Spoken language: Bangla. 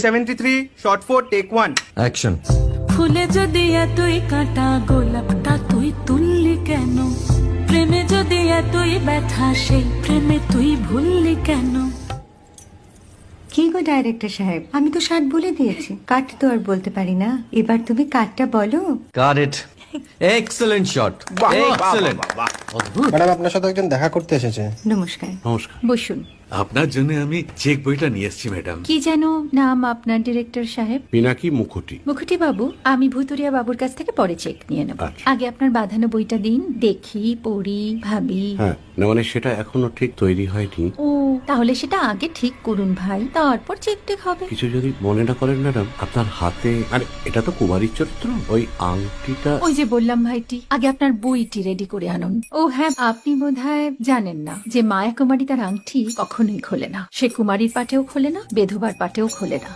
73 shot 4 take 1 অ্যাকশন। ফুলে যদি এতই কাঁটা গোলাপটা তুই তুললি কেন? প্রেমে যদি এতই ব্যথা সেই প্রেমে তুই ভুললি কেন? কি গো ডাইরেক্টর সাহেব, আমি তো 60 বলে দিয়েছি, কাট তো আর বলতে পারি না, এবার তুমি কাটটা বলো। Got it. Excellent shot, excellent. Madam আপনার সাথে একজন দেখা করতে এসেছে। নমস্কার, নমস্কার। বসুন। আপনার জন্য আমি চেক বইটা নিয়ে এসেছি ম্যাডাম। কি যেন নাম আপনার ডিরেক্টর সাহেব? পিনাকি মুখোটি। মুখুটি বাবু, আমি ভুতুরিয়া বাবুর কাছ থেকে পরে চেক নিয়ে নেব। আচ্ছা। আগে আপনার বাঁধানো বইটা দিন, দেখি, পড়ি, ভাবি। হ্যাঁ, না মানে সেটা এখনো ঠিক তৈরি হয়নি। ও, তাহলে সেটা আগে ঠিক করুন ভাই, তারপর চেক টেক হবে। কিছু যদি মনে না করেন ম্যাডাম, আপনার হাতে, আরে এটা তো কুমারীর চরিত্র, ওই আংটিটা। ওই যে বললাম ভাইটি, আগে আপনার বইটি রেডি করে আনুন। ও হ্যাঁ, আপনি বোধহয় জানেন না যে মায়া কুমারী তার আংটি কখনোই খোলে না। সে কুমারীর পাটেও খোলে না, বেধবার পাটেও খোলে না।